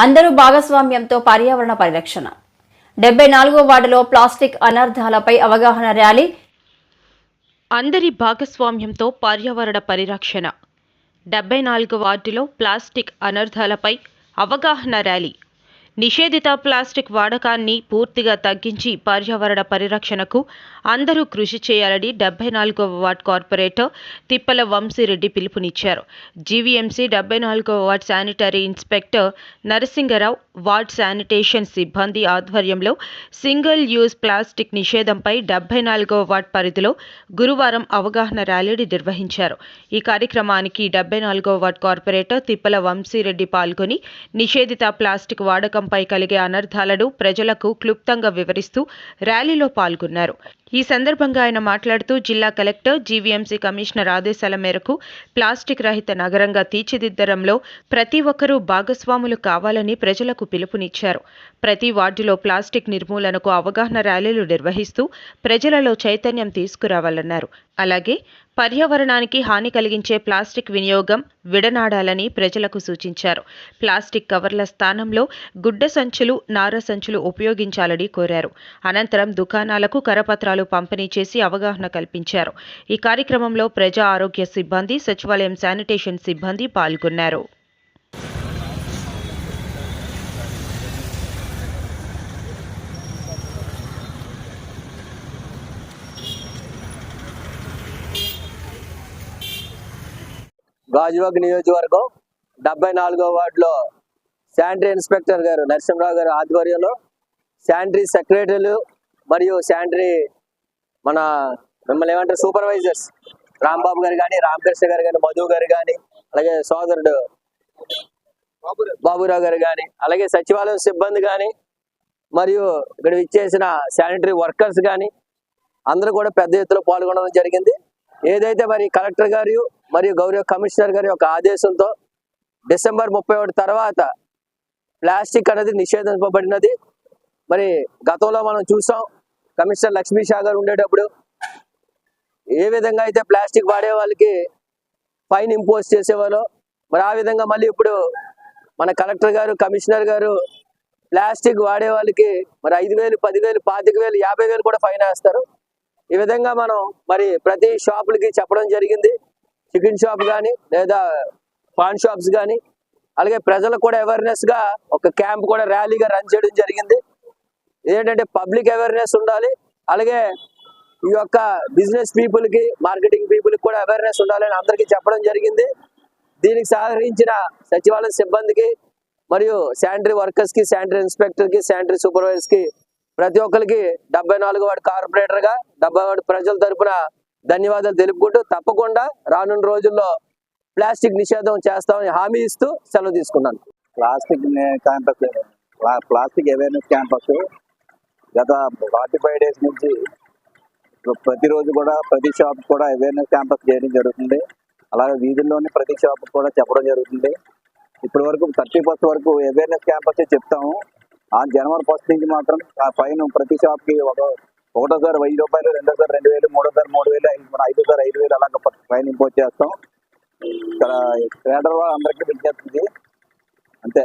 అందరూ భాగస్వామ్యంతో పర్యావరణ పరిరక్షణ 74వ వార్డులో ప్లాస్టిక్ అనర్థాలపై అవగాహన ర్యాలీ. అందరి భాగస్వామ్యంతో పర్యావరణ పరిరక్షణ 74వ వార్డులో ప్లాస్టిక్ అనర్థాలపై అవగాహన ర్యాలీ. నిషేధిత ప్లాస్టిక్ వాడకాన్ని పూర్తిగా తగ్గించి పర్యావరణ పరిరక్షణకు అందరూ కృషి చేయాలని 74వ వార్డు కార్పొరేటర్ తిప్పల వంశీరెడ్డి పిలుపునిచ్చారు. జీవీఎంసీ 74వ ward sanitary inspector Narasinga Rao, ward sanitation సిబ్బంది ఆధ్వర్యంలో సింగిల్ యూజ్ ప్లాస్టిక్ నిషేధంపై 74వ వార్డు పరిధిలో గురువారం అవగాహన ర్యాలీని నిర్వహించారు. ఈ కార్యక్రమానికి 74వ వార్డు కార్పొరేటర్ తిప్పల వంశీరెడ్డి పాల్గొని నిషేధిత ప్లాస్టిక్ వాడకం పై కలిగే అనర్థాలను ప్రజలకు క్లుప్తంగా వివరిస్తూ ర్యాలీలో పాల్గొన్నారు. ఈ సందర్భంగా ఆయన మాట్లాడుతూ జిల్లా కలెక్టర్, జీవీఎంసీ కమిషనర్ ఆదేశాల మేరకు ప్లాస్టిక్ రహిత నగరంగా తీర్చిదిద్దడంలో ప్రతి ఒక్కరూ భాగస్వాములు కావాలని ప్రజలకు పిలుపునిచ్చారు. ప్రతి వార్డులో ప్లాస్టిక్ నిర్మూలనకు అవగాహన ర్యాలీలు నిర్వహిస్తూ ప్రజలలో చైతన్యం తీసుకురావాలన్నారు. అలాగే పర్యావరణానికి హాని కలిగించే ప్లాస్టిక్ వినియోగం విడనాడాలని ప్రజలకు సూచించారు. ప్లాస్టిక్ కవర్ల స్థానంలో గుడ్డ సంచులు, నార సంచులు ఉపయోగించాలని కోరారు. అనంతరం దుకాణాలకు కరపత్రాలు పంపిణీ చేసి అవగాహన కల్పించారు. ఈ కార్యక్రమంలో ప్రజా ఆరోగ్య సిబ్బంది, సచివాలయం శానిటేషన్ సిబ్బంది పాల్గొన్నారు. గాజువాక నియోజకవర్గం 74వ వార్డులో శానిటరీ ఇన్స్పెక్టర్ గారు నరసింహరావు గారు ఆధ్వర్యంలో శానిటరీ సెక్రటరీలు మరియు శానిటరీ మిమ్మల్ని ఏమంటారు సూపర్వైజర్స్ రాంబాబు గారు కానీ, రామకృష్ణ గారు కానీ, మధు గారు కానీ, అలాగే సోదరుడు బాబురావు గారు కానీ, అలాగే సచివాలయం సిబ్బంది కానీ, మరియు ఇక్కడ ఇచ్చేసిన శానిటరీ వర్కర్స్ కానీ అందరూ కూడా పెద్ద ఎత్తులో పాల్గొనడం జరిగింది. ఏదైతే మరి కలెక్టర్ గారు మరియు గౌరవ కమిషనర్ గారి యొక్క ఆదేశంతో డిసెంబర్ 31 తర్వాత ప్లాస్టిక్ అనేది నిషేధింపబడినది. మరి గతంలో మనం చూసాం, కమిషనర్ లక్ష్మీ షా గారు ఉండేటప్పుడు ఏ విధంగా అయితే ప్లాస్టిక్ వాడే వాళ్ళకి ఫైన్ ఇంపోజ్ చేసేవాళ్ళో, మరి ఆ విధంగా మళ్ళీ ఇప్పుడు మన కలెక్టర్ గారు, కమిషనర్ గారు ప్లాస్టిక్ వాడే వాళ్ళకి మరి 5,000, 10,000, 25,000, 50,000 కూడా ఫైన్ వేస్తారు. ఈ విధంగా మనం మరి ప్రతి షాపులకి చెప్పడం జరిగింది. చికెన్ షాప్ కానీ లేదా పాన్ షాప్స్ కానీ, అలాగే ప్రజలకు కూడా అవేర్నెస్ గా ఒక క్యాంప్ కూడా ర్యాలీగా రన్ చేయడం జరిగింది. ఏంటంటే పబ్లిక్ అవేర్నెస్ ఉండాలి, అలాగే ఈ యొక్క బిజినెస్ పీపుల్ కి, మార్కెటింగ్ పీపుల్ కి కూడా అవేర్నెస్ ఉండాలని అందరికీ చెప్పడం జరిగింది. దీనికి సహకరించిన సచివాలయ సిబ్బందికి మరియు శానిటరీ వర్కర్స్ కి, శానిటరీ ఇన్స్పెక్టర్ కి, శానిటరీ సూపర్వైజర్స్ కి ప్రతి ఒక్కరికి 74వ వార్డు కార్పొరేటర్ గా 70 వార్డు ప్రజల తరపున ధన్యవాదాలు తెలుపుకుంటూ తప్పకుండా రానున్న రోజుల్లో ప్లాస్టిక్ నిషేధం చేస్తామని హామీ ఇస్తూ సెలవు తీసుకున్నాను. ప్లాస్టిక్ అవేర్నెస్ క్యాంపస్ గత 45 డేస్ నుంచి ప్రతిరోజు కూడా ప్రతి షాప్ కూడా అవేర్నెస్ క్యాంపస్ చేయడం జరుగుతుంది. అలాగే వీధుల్లోని ప్రతి షాప్ కూడా చెప్పడం జరుగుతుంది. ఇప్పటి వరకు 30% వరకు అవేర్నెస్ క్యాంపస్ చెప్తాము. ఆ జనవరి 1 నుంచి మాత్రం ఆ ఫైన్ ప్రతి షాప్ కి ఒకటోసారి 1,000 రూపాయలు, రెండోసారి 2,000, మూడోసారి 3,000, ఐదోసారి 5,000 అలాగ ఫైన్ ఇంపోజ్ చేస్తాం. ఇక్కడ పేదల అందరికీ విజ్ఞప్తి అంతే.